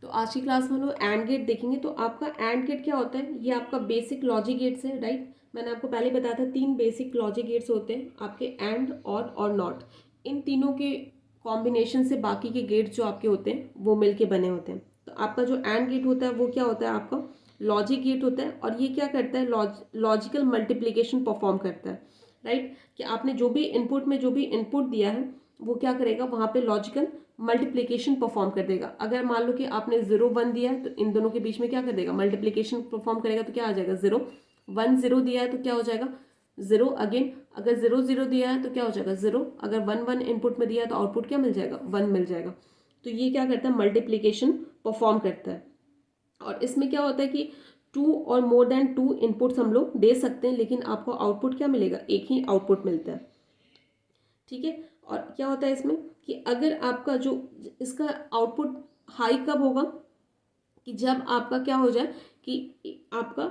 तो आज की क्लास में हम लोग एंड गेट देखेंगे। तो आपका एंड गेट क्या होता है, ये आपका बेसिक लॉजिक गेट्स है, राइट। मैंने आपको पहले बताया था 3 बेसिक लॉजिक गेट्स होते हैं आपके, एंड और नॉट। इन तीनों के कॉम्बिनेशन से बाकी के गेट्स जो आपके होते हैं वो मिलके बने होते हैं। तो आपका जो एंड गेट होता है वो क्या होता है, आपका लॉजिक गेट होता है। और ये क्या करता है, लॉजिकल मल्टीप्लीकेशन परफॉर्म करता है, राइट। कि आपने जो भी इनपुट में जो भी इनपुट दिया है वो क्या करेगा, वहाँ पे लॉजिकल मल्टीप्लीकेशन परफॉर्म कर देगा। अगर मान लो कि आपने 0 1 दिया है तो इन दोनों के बीच में क्या कर देगा, मल्टीप्लीकेशन परफॉर्म करेगा। तो क्या आ जाएगा, 0 1 0 दिया है तो क्या हो जाएगा 0 अगेन। अगर 0 0 दिया है तो क्या हो जाएगा 0। अगर 1 1 इनपुट में दिया है तो आउटपुट क्या मिल जाएगा, 1 मिल जाएगा। तो ये क्या करता है, मल्टीप्लीकेशन परफॉर्म करता है। और इसमें क्या होता है कि 2 और मोर देन 2 इनपुट्स हम लोग दे सकते हैं, लेकिन आपको आउटपुट क्या मिलेगा, एक ही आउटपुट मिलता है, ठीक है। और क्या होता है इसमें कि अगर आपका जो इसका आउटपुट हाई कब होगा, कि जब आपका क्या हो जाए कि आपका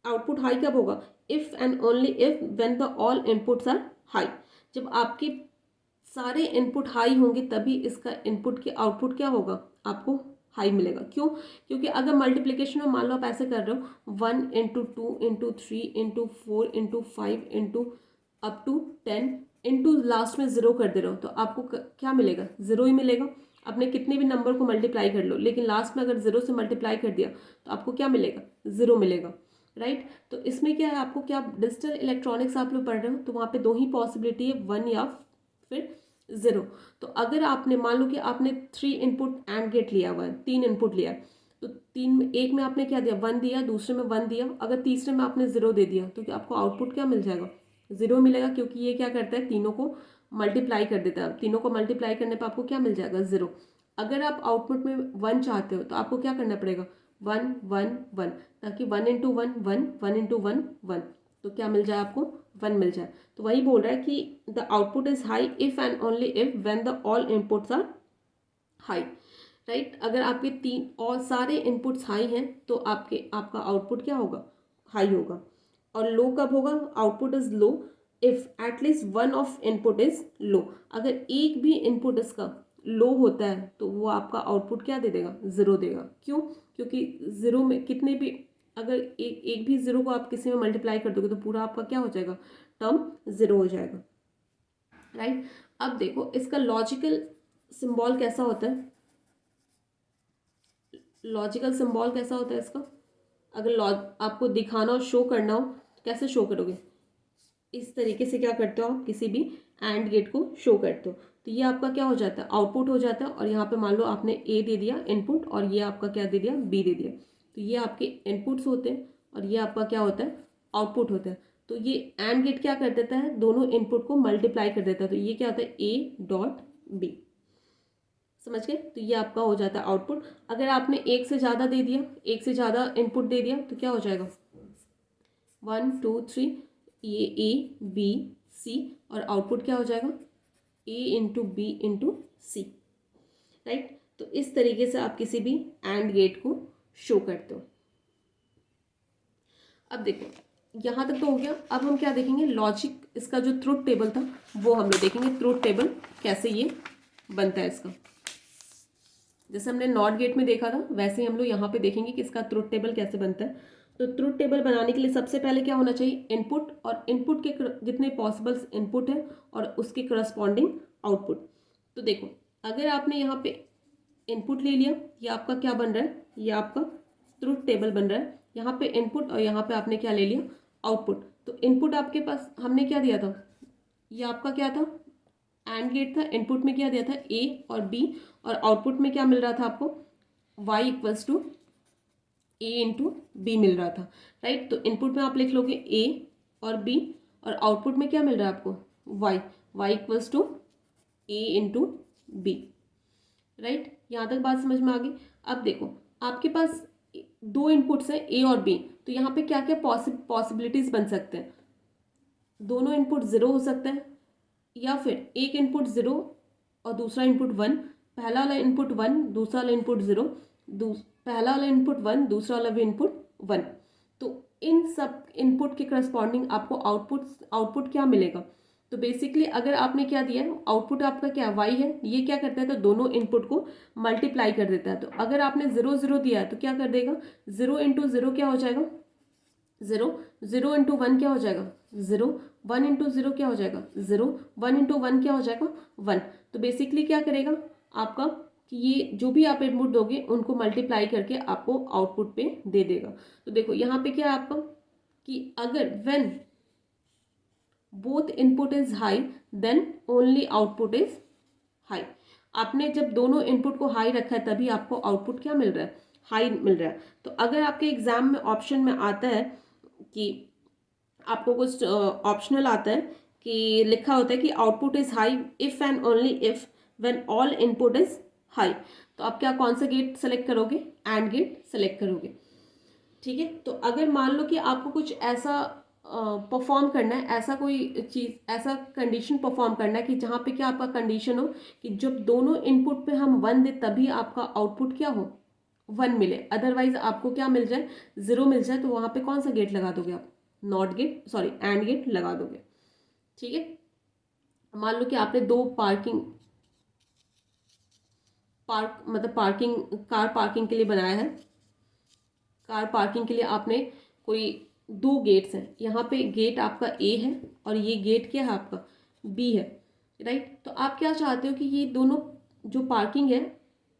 आउटपुट हाई कब होगा, if and only if when the all inputs are high. जब आपके सारे इनपुट हाई होंगे तभी इसका इनपुट के आउटपुट क्या होगा, आपको हाई मिलेगा। क्यों, क्योंकि अगर मल्टीप्लिकेशन में मान लो आप ऐसे कर रहे हो 1 × 2 × 3 × 4 × 5 अप टू 10 इंटू लास्ट में 0 कर दे रहे हो, तो आपको क्या मिलेगा, 0 ही मिलेगा। आपने कितने भी नंबर को मल्टीप्लाई कर लो, लेकिन लास्ट में अगर 0 से मल्टीप्लाई कर दिया तो आपको क्या मिलेगा, 0 मिलेगा, राइट। तो इसमें क्या है, आपको क्या डिजिटल इलेक्ट्रॉनिक्स आप लोग पढ़ रहे हो तो वहाँ पे 2 ही पॉसिबिलिटी है, 1 या फिर 0। तो अगर आपने मान लो कि आपने 3 इनपुट एंड गेट लिया हुआ है, 3 इनपुट लिया है, तो तीन में एक में आपने क्या दिया, 1 दिया, दूसरे में 1 दिया, अगर तीसरे में आपने 0 दे दिया तो क्या आपको आउटपुट क्या मिल जाएगा, 0 मिलेगा। क्योंकि ये क्या करता है, तीनों को मल्टीप्लाई कर देता है। तीनों को मल्टीप्लाई करने पर आपको क्या मिल जाएगा, 0। अगर आप आउटपुट में 1 चाहते हो तो आपको क्या करना पड़ेगा, 1 1 1, ताकि 1 × 1 1 1 × 1 1, तो क्या मिल जाए आपको, 1 मिल जाए। तो वही बोल रहा है कि the output is high if and only if when the all inputs are high, right. अगर आपके 3 और सारे इनपुट्स हाई हैं तो आपका आउटपुट क्या होगा, हाई होगा। और लो कब होगा, output is low if at least one of input is low. अगर एक भी इनपुट इसका लो होता है तो वो आपका आउटपुट क्या दे देगा, 0 देगा। क्यों, क्योंकि 0 में कितने भी, अगर एक भी 0 को आप किसी में मल्टीप्लाई कर दोगे तो पूरा आपका क्या हो जाएगा, टर्म 0 हो जाएगा, राइट। अब देखो इसका लॉजिकल सिंबल कैसा होता है, लॉजिकल सिंबल कैसा होता है इसका। अगर आपको दिखाना हो, शो करना हो, कैसे शो करोगे, इस तरीके से क्या करते हो आप, किसी भी एंड गेट को शो करते हो। तो ये आपका क्या हो जाता है, आउटपुट हो जाता है। और यहाँ पे मान लो आपने ए दे दिया इनपुट और ये आपका क्या दे दिया, बी दे दिया। तो ये आपके इनपुट्स होते हैं और ये आपका क्या होता है, आउटपुट होता है। तो ये एंड गेट क्या कर देता है, दोनों इनपुट को मल्टीप्लाई कर देता है। तो ये क्या होता है, ए डॉट बी, समझ गए। तो ये आपका हो जाता है आउटपुट। अगर आपने एक से ज़्यादा दे दिया, एक से ज़्यादा इनपुट दे दिया तो क्या हो जाएगा, 1 2 3, ये ए बी सी, और आउटपुट क्या हो जाएगा, ए इंटू बी इंटू सी, राइट। तो इस तरीके से आप किसी भी एंड गेट को शो करते हो। अब देखो यहाँ तक तो हो गया। अब हम क्या देखेंगे, लॉजिक, इसका जो ट्रुथ टेबल था वो हम लोग देखेंगे, ट्रुथ टेबल कैसे ये बनता है इसका। जैसे हमने नॉट गेट में देखा था वैसे ही हम लोग यहाँ पे देखेंगे कि इसका ट्रुथ टेबल कैसे बनता है। तो ट्रुथ टेबल बनाने के लिए सबसे पहले क्या होना चाहिए, इनपुट, और इनपुट के जितने पॉसिबल इनपुट है और उसके करस्पॉन्डिंग आउटपुट। तो देखो अगर आपने यहाँ पे इनपुट ले लिया, ये आपका क्या बन रहा है, ये आपका ट्रुथ टेबल बन रहा है। यहाँ पे इनपुट और यहाँ पे आपने क्या ले लिया, आउटपुट। तो इनपुट आपके पास हमने क्या दिया था, ये आपका क्या था, एंड गेट था। इनपुट में क्या दिया था, ए और बी, और आउटपुट में क्या मिल रहा था आपको, y equals to A into B मिल रहा था, राइट। तो इनपुट में आप लिख लोगे ए और बी, और आउटपुट में क्या मिल रहा है आपको, y equals to A into B, right. यहाँ तक बात समझ में आ गई। अब देखो आपके पास 2 इनपुट्स हैं ए और बी, तो यहाँ पे क्या क्या पॉसिबिलिटीज बन सकते हैं, दोनों इनपुट 0 हो सकता है, या फिर एक इनपुट 0 और दूसरा इनपुट 1, पहला वाला इनपुट 1 दूसरा वाला इनपुट 0, पहला वाला इनपुट 1 दूसरा वाला भी इनपुट 1। तो इन सब इनपुट के करस्पॉन्डिंग आपको आउटपुट क्या मिलेगा, तो बेसिकली अगर आपने क्या दिया है, आउटपुट आपका क्या y है, ये क्या करता है तो दोनों इनपुट को मल्टीप्लाई कर देता है। तो अगर आपने 0 0 दिया है तो क्या कर देगा, 0 इंटू 0 क्या हो जाएगा 0, 0 इंटू 1 क्या हो जाएगा 0, 1 इंटू 0 क्या हो जाएगा 0, 1 इंटू 1 क्या हो जाएगा 1। तो बेसिकली क्या करेगा आपका कि ये जो भी आप इनपुट दोगे उनको मल्टीप्लाई करके आपको आउटपुट पे दे देगा। तो देखो यहाँ पे क्या है आपका कि अगर when both input is high then only output is high. आपने जब दोनों इनपुट को हाई रखा है तभी आपको आउटपुट क्या मिल रहा है, हाई मिल रहा है। तो अगर आपके एग्जाम में ऑप्शन में आता है कि आपको कुछ ऑप्शनल आता है कि लिखा होता है कि output is high if and only if when all input is high, तो आप क्या कौन सा गेट सेलेक्ट करोगे, एंड गेट सेलेक्ट करोगे। ठीक है, तो अगर मान लो कि आपको कुछ ऐसा परफॉर्म करना है, ऐसा कोई चीज़, ऐसा कंडीशन परफॉर्म करना है कि जहाँ पे क्या आपका कंडीशन हो कि जब दोनों इनपुट पे हम 1 दे तभी आपका आउटपुट क्या हो 1 मिले, अदरवाइज आपको क्या मिल जाए 0 मिल जाए, तो वहाँ पे कौन सा गेट लगा दोगे आप, not gate, sorry and gate लगा दोगे। ठीक है, मान लो कि आपने दो पार्किंग कार पार्किंग के लिए बनाया है, कार पार्किंग के लिए आपने कोई दो गेट्स हैं, यहाँ पे गेट आपका ए है और ये गेट क्या है आपका बी है, राइट। तो आप क्या चाहते हो कि ये दोनों जो पार्किंग है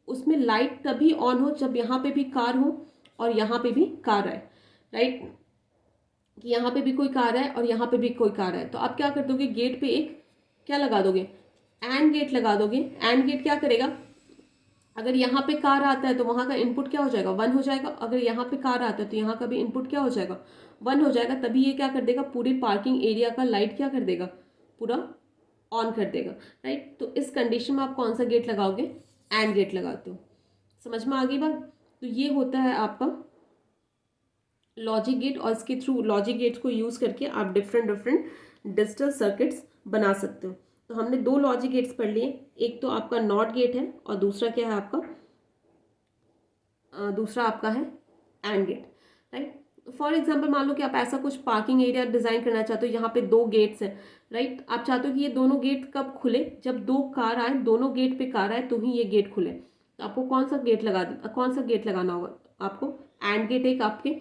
उसमें लाइट तभी ऑन हो जब यहाँ पे भी कार हो और यहाँ पे भी कार आए, राइट, कि यहाँ पे भी कोई कार है और यहाँ पे भी कोई कार है। तो आप क्या कर दोगे, गेट पे एक क्या लगा दोगे, एंड गेट लगा दोगे। एंड गेट क्या करेगा, अगर यहाँ पे कार आता है तो वहाँ का इनपुट क्या हो जाएगा 1 हो जाएगा, अगर यहाँ पे कार आता है तो यहाँ का भी इनपुट क्या हो जाएगा 1 हो जाएगा। तभी ये क्या कर देगा, पूरे पार्किंग एरिया का लाइट क्या कर देगा, पूरा ऑन कर देगा, राइट। तो इस कंडीशन में आप कौन सा गेट लगाओगे, एंड गेट लगाते हो। समझ में आ गई बात। तो ये होता है आपका लॉजिक गेट, और इसके थ्रू लॉजिक गेट को यूज़ करके आप डिफरेंट डिजिटल सर्किट्स बना सकते हो। तो हमने दो लॉजिक गेट्स पढ़ लिए, एक तो आपका नॉट गेट है और दूसरा क्या है आपका, दूसरा आपका है and gate, right. For example मान लो कि आप ऐसा कुछ पार्किंग एरिया डिजाइन करना चाहते हो, यहाँ पे दो गेट्स हैं, राइट। आप चाहते हो कि ये दोनों गेट कब खुले, जब दो कार आए, दोनों गेट पे कार आए तो ही ये गेट खुले। तो आपको कौन सा गेट लगाना होगा, आपको एंड गेट एक आपके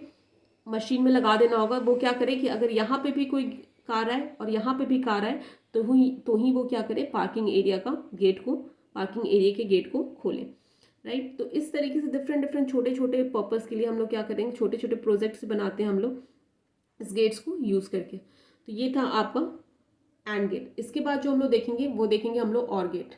मशीन में लगा देना होगा। वो क्या करे कि अगर यहाँ पे भी कोई कार आए और यहाँ पे भी कार आए तो ही वो क्या करे, पार्किंग एरिया के गेट को खोले, राइट। तो इस तरीके से डिफरेंट छोटे छोटे पर्पस के लिए हम लोग क्या करेंगे, छोटे छोटे प्रोजेक्ट्स बनाते हैं हम लोग इस गेट्स को यूज़ करके। तो ये था आपका एंड गेट। इसके बाद जो हम लोग देखेंगे वो देखेंगे हम लोग और गेट।